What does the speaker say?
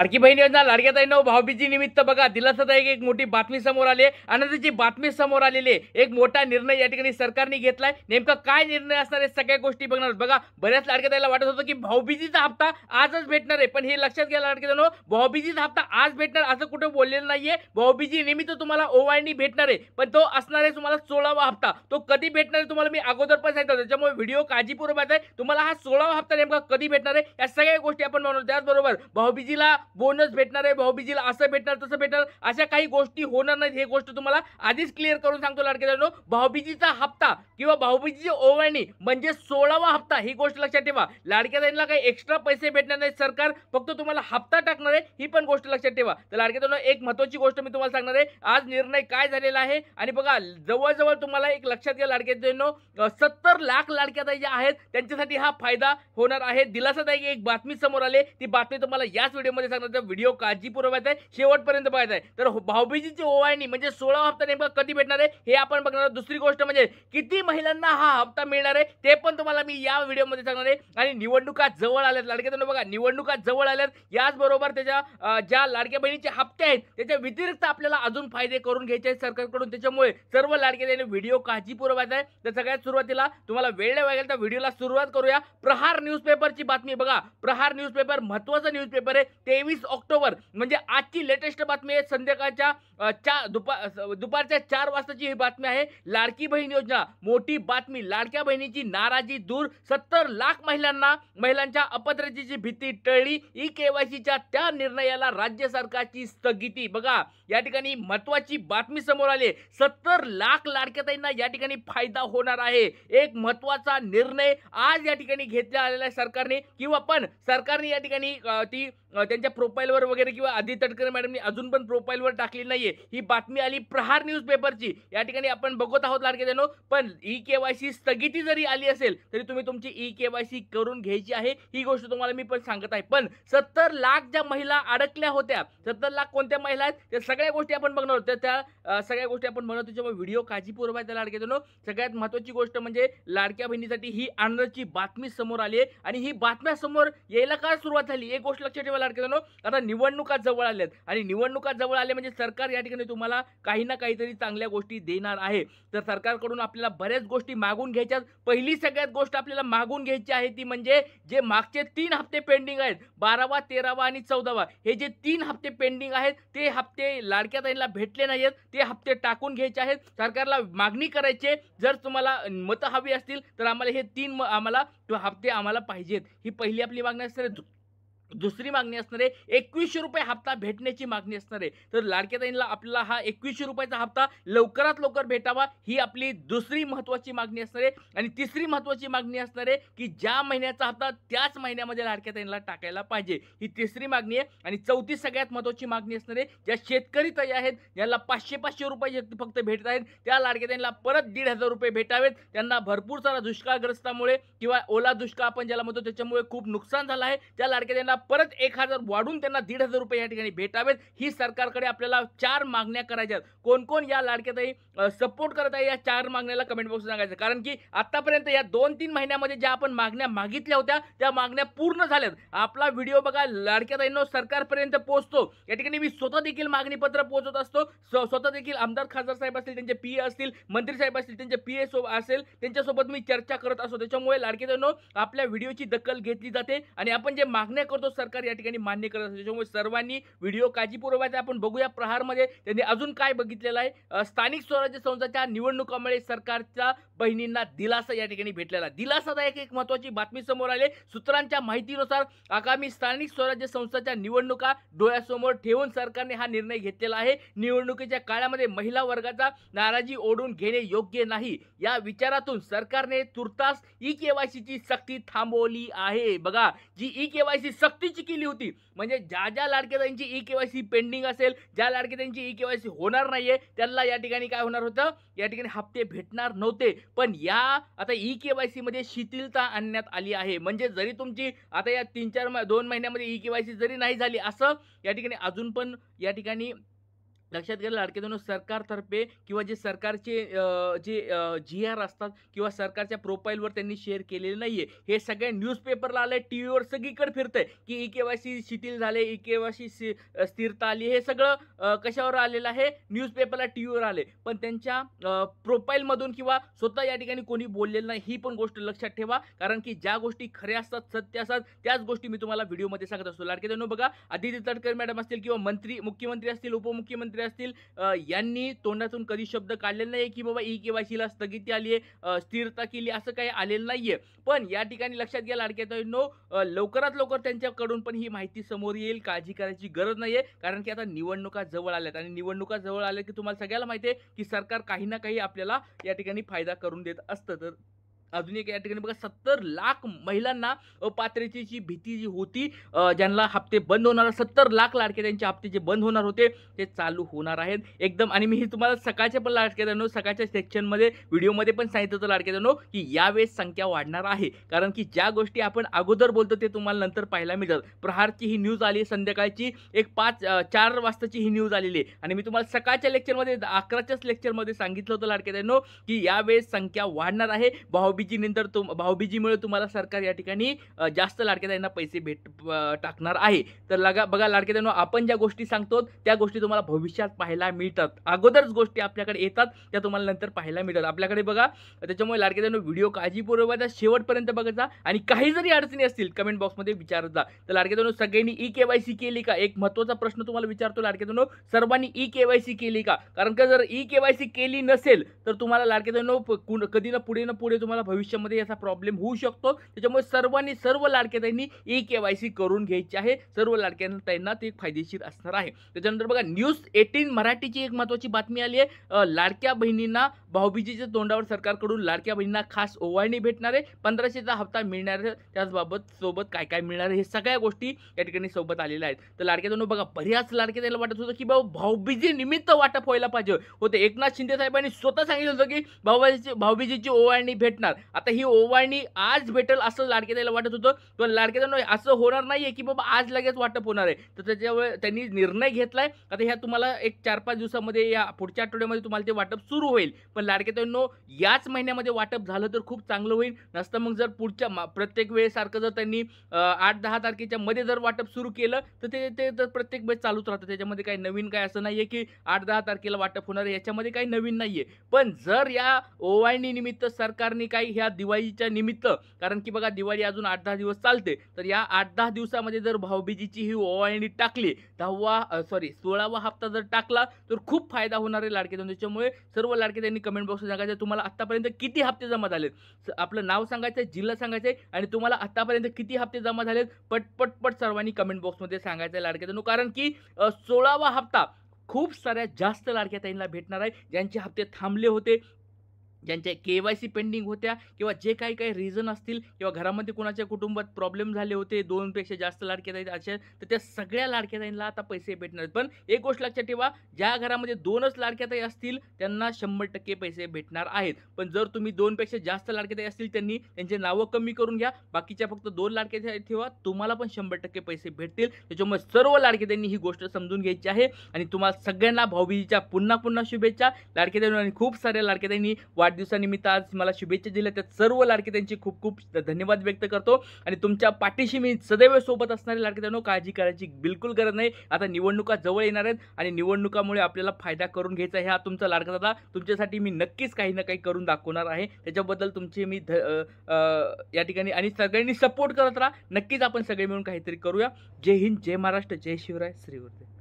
लाडकी बहीण योजना लाडक्या ताईंनो भाऊबीजी निमित्त बघा दिलासादायक एक मोठी बातमी समोर आली आहे. आनंदाची बातमी समोर आलेली आहे. एक मोठा निर्णय या ठिकाणी सरकारने घेतलाय. नेमका काय निर्णय असणार आहे सगळ्या गोष्टी बघणार. बघा बऱ्याच लाडक्या ताईला वाटत होतं की भाऊबीजीचा हप्ता आजच भेटणार आहे, पण हे लक्षात घ्या लाडक्या ताईंनो, भाऊबीजीचा हप्ता आज भेटणार असं कुठं बोललेलं नाहीये. भाऊबीजी निमित्त तुम्हाला ओवाळणी भेटणार आहे, पण तो असणार आहे तुम्हाला 16वा हप्ता. तो कधी भेटणार आहे तुम्हाला मी अगोदर पण सांगितलं, त्याच्यामुळे व्हिडिओ काळजीपूर्वक आहे. तुम्हाला हा 16वा हप्ता नेमका कधी भेटणार आहे या सगळ्या गोष्टी आपण बनवणार. त्याचबरोबर भाऊबीजीला बोनस भेटणार आहे, भाऊबीजीला असं भेटणार तसं भेटणार अशा काही गोष्टी होणार नाहीत. हे गोष्ट तुम्हाला आधीच क्लिअर करून सांगतो लाडक्या ताईंनो. भाऊबीजीचा हप्ता किंवा भाऊबीजीची ओवाळणी म्हणजे 16वा हप्ता, ही गोष्ट लक्षात ठेवा. लाडक्या ताईंना काही एक्स्ट्रा पैसे भेटणार नाहीत, सरकार फक्त तुम्हाला हप्ता टाकणार आहे, ही पण गोष्ट लक्षात ठेवा. तर लाडक्या ताईंनो एक महत्त्वाची गोष्ट मी तुम्हाला सांगणार आहे. आज निर्णय काय झालेला आहे आणि बघा जवळजवळ तुम्हाला एक लक्षात घ्या लाडक्या ताईंनो, 70 लाख लाडक्या ताई ज्या आहेत त्यांच्यासाठी हा फायदा होणार आहे. दिलासादायक एक बातमी समोर आली, ती बातमी तुम्हाला याच व्हिडिओमध्ये सांगणार. व्हिडिओ काळजीपूर्वक आहे, शेवटपर्यंत बघायचा आहे. तर भाऊबीजीची ओवाळणी म्हणजे 16वा हप्ता नेमका कधी भेटणार आहे हे आपण बघणार. दुसरी गोष्ट म्हणजे किती महिलांना हा हप्ता मिळणार आहे ते पण तुम्हाला मी या व्हिडिओमध्ये सांगणार आहे. आणि निवडणुका जवळ आल्यात लाडक्या ताईंनो, बघा निवडणुका जवळ आल्यात. याचबरोबर त्याच्या ज्या लाडक्या बहिणीचे हप्ते आहेत त्याच्या व्यतिरिक्त आपल्याला अजून फायदे करून घ्यायचे आहेत सरकारकडून. त्याच्यामुळे सर्व लाडक्या ताईंनो व्हिडिओ काळजीपूर्वक आहे. तर सगळ्यात सुरुवातीला तुम्हाला वेळ नाही लागेल तर व्हिडिओला सुरुवात करूया. प्रहार न्यूजपेपरची बातमी बघा. प्रहार न्यूजपेपर महत्त्वाचा न्यूजपेपर आहे. 23 ऑक्टोबर म्हणजे आजची लेटेस्ट बातमी आहे. संध्याकाळच्या दुपारच्या 4 वाजताची ही बातमी आहे. लाडकी बहीण योजना मोठी बातमी. लाडक्या बहिणीची नाराजी दूर. 70 लाख महिलांच्या अपात्रतेची भीती टळली. ई केवायसीच्या त्या निर्णयाला राज्य सरकारची स्थगिती. बघा या ठिकाणी महत्त्वाची बातमी समोर आली. 70 लाख लाडक्या ताईंना या ठिकाणी फायदा होणार आहे. एक महत्त्वाचा निर्णय आज या ठिकाणी घेतला आलेला आहे सरकारने, किंवा पण सरकारने या ठिकाणी ती त्यांच्या प्रोफाईलवर वगैरे किंवा आधी तटकरे मॅडमनी अजून पण प्रोफाईलवर टाकली नाहीये. ही बातमी आली प्रहार न्यूजपेपरची. या ठिकाणी आपण बघत आहोत लाडके जणो. पण ई केवायसी स्थगिती जरी आली असेल तरी तुम्ही तुमची ई केवायसी करून घ्यायची आहे, ही गोष्ट तुम्हाला मी पण सांगत आहे. पण 70 लाख ज्या महिला अडकल्या होत्या, 70 लाख कोणत्या महिला आहेत त्या सगळ्या गोष्टी आपण बघणार आहोत. त्या सगळ्या गोष्टी आपण बनवतो, त्याच्यामुळे व्हिडिओ काळजीपूर्वक आहे लाडके जणो. सगळ्यात महत्त्वाची गोष्ट म्हणजे लाडक्या बहिणीसाठी ही आनंदाची बातमी समोर आली आहे. आणि ही बातम्या समोर यायला का सुरुवात झाली एक गोष्ट लक्षात ठेवा लाडके जणो. आता निवडणुका जवळ आल्यात आणि निवडणुका जवळ आल्या म्हणजे सरकार या ठिकाणी तुम्हाला काही ना काहीतरी चांगल्या गोष्टी देणार आहे. तर सरकारकडून आपल्याला बऱ्याच गोष्टी मागून घ्यायच्या. पहिली सगळ्यात गोष्ट आपल्याला मागून घ्यायची आहे ती म्हणजे जे मागचे 3 हप्ते पेंडिंग आहेत, 12वा 13वा आणि 14वा, हे जे 3 हप्ते पेंडिंग आहेत ते हप्ते लाडक्या ताईंना भेटले नाहीत. ते हप्ते टाकून घ्यायचे आहेत. सरकारला मागणी करायचे, जर तुम्हाला मतं हवी असतील तर आम्हाला हे 3 हप्ते आम्हाला पाहिजेत. ही पहिली आपली मागणी असते. दुसरी मागणी असणार आहे 2100 रुपये हप्ता भेटण्याची मागणी असणार आहे. तर लाडक्या ताईंना आपल्याला हा 2100 रुपयाचा हप्ता लवकरात लवकर भेटावा, ही आपली दुसरी महत्त्वाची मागणी असणार आहे. आणि तिसरी महत्त्वाची मागणी असणार आहे की ज्या महिन्याचा हप्ता त्याच महिन्यामध्ये लाडक्या ताईंना टाकायला पाहिजे, ही तिसरी मागणी आहे. आणि चौथी सगळ्यात महत्त्वाची मागणी असणार आहे, ज्या शेतकरी ताई आहेत ज्यांना 500 रुपये फक्त भेटत आहेत त्या लाडक्या ताईंना परत 1500 रुपये भेटावेत. त्यांना भरपूर सारा दुष्काळग्रस्तामुळे किंवा ओला दुष्काळ आपण ज्याला म्हणतो त्याच्यामुळे खूप नुकसान झालं आहे. त्या लाडक्या ताईंना परत 1000 वाढून त्यांना 1500 रुपये या ठिकाणी भेटावेत. ही सरकारकडे आपल्याला 4 मागण्या करायच्या. कोण कोण या लाडक्या ताई सपोर्ट करत आहे या 4 मागण्याला कमेंट बॉक्स सांगायचं. कारण की आतापर्यंत या 2-3 महिन्यामध्ये ज्या आपण मागण्या मागितल्या होत्या त्या मागण्या पूर्ण झाल्यात. आपला व्हिडिओ बघा लाडक्या ताईंनो सरकारपर्यंत पोहोचतो. या ठिकाणी मी स्वतः देखील मागणीपत्र पोहोचवत असतो. स्वतः देखील आमदार खासदार साहेब असतील, त्यांचे पीए असतील, मंत्री साहेब असतील, त्यांचे पीए असेल, त्यांच्यासोबत मी चर्चा करत असतो. त्याच्यामुळे लाडक्या ताईंनो आपल्या व्हिडिओची दखल घेतली जाते आणि आपण जे मागण्या करतो सरकार या ठिकाणी मान्य करत असते. त्याच्यामुळे सर्वांनी व्हिडिओ काळजीपूर्वक आपण बघूया. प्रहारमध्ये त्यांनी अजून काय बघितलेलं आहे. स्थानिक स्वराज्य संस्थांच्या निवडणुकामुळे सरकारच्या बहिणींना दिलासा या ठिकाणी भेटलेला. दिलासादायक एक महत्त्वाची बातमी समोर आली. सूत्रांच्या माहितीनुसार आगामी स्थानिक स्वराज्य संस्थांच्या निवडणुका डोळ्यासमोर ठेवून सरकारने हा निर्णय घेतलेला आहे. निवडणुकीच्या काळामध्ये महिला वर्गाचा नाराजी ओढून घेणे योग्य नाही, या विचारातून सरकारने तुर्तास ई केवायसीची सक्ती थांबवली आहे. बघा जी ई केवायसी सक्तीची केली होती म्हणजे ज्या लाडक्या ताईंची ई केवायसी पेंडिंग असेल, ज्या लाडक्या ताईंची ई केवायसी होणार नाहीये त्यांना या ठिकाणी काय होणार होतं, या ठिकाणी हप्ते भेटणार नव्हते. पण आता ई केवायसी मध्ये शिथिलता आणण्यात आली आहे. म्हणजे जरी तुमची आता या 2 महिन्यामध्ये ई केवायसी जरी नाही झाली असं या ठिकाणी अजून पण या ठिकाणी लक्षात घ्या लाडके बहिणींनो, सरकारतर्फे किंवा जे सरकारचे जे जी-आर असतात किंवा सरकारच्या प्रोफाईलवर त्यांनी शेअर केलेले नाहीये. हे सगळ्या न्यूजपेपरला आलंय, टीव्हीवर सगळीकडे फिरतंय, की ई-के-वाय-सी शिथिल झाले, ई-के-वाय-सी स्थिरता आली. हे सगळं कशावर आलेलं आहे? न्यूजपेपरला, टीव्हीवर आले. पण त्यांच्या प्रोफाईलमधून किंवा स्वतः या ठिकाणी कोणी बोललेलं नाही. ही पण गोष्ट लक्षात ठेवा. कारण की ज्या गोष्टी खऱ्या असतात, सत्य असतात, त्याच गोष्टी मी तुम्हाला व्हिडिओमध्ये सांगत असतो. लाडके बहिणींनो बघा, आदिती तटकरे मॅडम असतील किंवा मुख्यमंत्री असतील, उपमुख्यमंत्री असतील, यांनी तोंडातून कधी शब्द काढलेला नाही की बाबा ई-के-वाय-सीला स्थगिती आली आहे, स्थिरता केली, असं काही आलेलं नाहीये. पण या ठिकाणी लक्षात घ्या लाडक्या बहिणींनो, लवकरात लवकर त्यांच्याकडून पण ही माहिती समोर येईल. काळजी करायची गरज नाहीये. कारण की आता निवडणुका जवळ आल्यात आणि निवडणुका जवळ आल्या की तुम्हाला सगळ्याला माहिती आहे की सरकार काही ना काही आपल्याला या ठिकाणी फायदा करून देत असतं. तर अजून एक या ठिकाणी बघा, 70 लाख महिलांना अपात्रतेची भीती जी होती, ज्यांना हप्ते बंद होणार, 70 लाख लाडके त्यांचे हप्ते जे बंद होणार होते ते चालू होणार आहेत एकदम. आणि मी हे तुम्हाला सकाळच्या पण लाडके बहिणींनो, सकाळच्या सेक्शनमध्ये व्हिडिओमध्ये पण सांगितलं होतं लाडके बहिणींनो, की यावेळेस संख्या वाढणार आहे. कारण की ज्या गोष्टी आपण अगोदर बोलतो ते तुम्हाला नंतर पाहायला मिळतात. प्रहारची ही न्यूज आली, संध्याकाळची एक 4 वाजताची ही न्यूज आलेली आहे. आणि मी तुम्हाला सकाळच्या लेक्चरमध्ये 11च्याच लेक्चरमध्ये सांगितलं होतं लाडके बहिणींनो, की यावेळेस संख्या वाढणार आहे. भाऊबीजीनंतर भाऊबीजीमुळे तुम्हाला सरकार या ठिकाणी जास्त लाडक्या बहिणींना पैसे टाकणार आहे. तर बघा लाडक्या बहिणींनो, आपण ज्या गोष्टी सांगतो त्या गोष्टी तुम्हाला भविष्यात पाहायला मिळतात. अगोदरच गोष्टी आपल्याकडे येतात, त्या तुम्हाला नंतर पाहायला मिळतात आपल्याकडे बघा. त्याच्यामुळे लाडक्या बहिणींनो, व्हिडिओ काळजीपूर्वक शेवटपर्यंत बघत जा आणि काही जरी अडचणी असतील कमेंट बॉक्समध्ये विचारत जा. तर लाडक्या बहिणींनो, सगळ्यांनी ई-के-वाय-सी केली का? एक महत्त्वाचा प्रश्न तुम्हाला विचारतो लाडक्या बहिणींनो, सर्वांनी ई-के-वाय-सी केली का? कारण का जर ई-के-वाय-सी केली नसेल तर तुम्हाला लाडक्या बहिणींनो कधी ना पुढे तुम्हाला भविष्यामध्ये याचा प्रॉब्लेम होऊ शकतो. त्याच्यामुळे सर्व लाडक्या ताईंनी ई-के-वाय-सी करून घ्यायची आहे. सर्व लाडक्या ताईंना ते फायदेशीर असणार आहे. त्याच्यानंतर बघा, न्यूज 18 मराठीची एक महत्त्वाची बातमी आली आहे. लाडक्या बहिणींना भाऊबीजेच्या तोंडावर सरकारकडून लाडक्या बहिणींना खास ओवाळणी भेटणार आहे, 1500चा हप्ता मिळणार आहे, त्याचबाबत सोबत काय काय मिळणार आहे, हे सगळ्या गोष्टी या ठिकाणी सोबत आलेल्या आहेत. तर लाडक्या बहिणींनो बघा, बऱ्याच लाडक्या ताईला वाटत होतं की बाबा भाऊबीजे निमित्त वाटप व्हायला पाहिजे होते. एकनाथ शिंदे साहेबांनी स्वतः सांगितलं होतं की भाऊबीजेची ओवाळणी भेटणार. आता ही ओवाळणी आज भेटेल असं लाडक्या ताईला वाटत होतं. पण लाडक्या ताईंनो, असं होणार नाहीये की बाबा आज लगेच वाटप होणार आहे. तर त्याच्यामुळे त्यांनी निर्णय घेतलाय. आता ह्या तुम्हाला एक 4-5 दिवसामध्ये, या पुढच्या आठवड्यामध्ये तुम्हाला ते वाटप सुरू होईल. पण लाडक्या ताईंनो, याच महिन्यामध्ये वाटप झालं तर खूप चांगलं होईल. नसतं मग जर पुढच्या प्रत्येक वेळेसारखं जर त्यांनी 8-10 तारखेच्या मध्ये जर वाटप सुरू केलं तर ते तर प्रत्येक वेळेस चालूच राहतं. त्याच्यामध्ये काही नवीन काय असं नाहीये की 8-10 तारखेला वाटप होणार आहे, याच्यामध्ये काही नवीन नाहीये. पण जर या ओवाळणी निमित्त सरकारने काही ह्या दिवाळीच्या निमित्त, कारण की बघा दिवाळी अजून 8-10 दिवस चालते, तर या 8-10 दिवसामध्ये जर भाऊबीजेची ही ओवाळणी टाकली, 16वा हप्ता जर टाकला तर खूप फायदा होणार आहे लाडके बहिणींनो. त्याच्यामुळे सर्व लाडके त्यांनी कमेंट बॉक्समध्ये सांगायचं तुम्हाला आतापर्यंत किती हप्ते जमा झालेत. आपलं नाव सांगायचं, जिल्हा सांगायचं आणि तुम्हाला आतापर्यंत किती हप्ते जमा झालेत पट सर्वांनी कमेंट बॉक्समध्ये सांगायचं लाडके बहिणींनो. कारण की 16वा हप्ता खूप साऱ्या जास्त लाडक्या ताईंना भेटणार आहे, ज्यांचे हप्ते थांबले होते, ज्यांच्या के-वाय-सी पेंडिंग होत्या किंवा जे काही रिझन असतील किंवा घरामध्ये कोणाच्या कुटुंबात प्रॉब्लेम झाले होते, 2 पेक्षा जास्त लाडक्या ताई अशा, तर त्या सगळ्या लाडक्या ताईंना आता पैसे भेटणार आहेत. पण एक गोष्ट लक्षात ठेवा, ज्या घरामध्ये 2च लाडक्या ताई असतील त्यांना 100% पैसे भेटणार आहेत. पण जर तुम्ही 2 पेक्षा जास्त लाडक्या ताई असतील, त्यांचे नावं कमी करून घ्या, बाकीच्या फक्त 2 लाडक्या ताई ठेवा, तुम्हाला पण 100% पैसे भेटतील. त्याच्यामुळे सर्व लाडक्या ताईंनी ही गोष्ट समजून घ्यायची आहे. आणि तुम्हाला सगळ्यांना भाऊबीजेच्या पुन्हा शुभेच्छा. लाडक्या ताईंनो, आणि खूप साऱ्या लाडक्या ताईंनी वाढदिवसानिमित्त आज मला शुभेच्छा दिल्या, त्या सर्व लाडके त्यांचे खूप खूप धन्यवाद व्यक्त करतो. आणि तुमच्या पाठीशी मी सदैव सोबत असणारे लाडके त्यांनो, काळजी करायची बिलकुल गरज नाही. आता निवडणुका जवळ येणार आहेत आणि निवडणुकामुळे आपल्याला फायदा करून घ्यायचा आहे. हा तुमचा लाडका दादा तुमच्यासाठी मी नक्कीच काही ना काही करून दाखवणार आहे. त्याच्याबद्दल तुमचे मी या ठिकाणी, आणि सगळ्यांनी सपोर्ट करत राहा. नक्कीच आपण सगळे मिळून काहीतरी करूया. जय हिंद, जय महाराष्ट्र, जय शिवराय, श्रीवर्धन.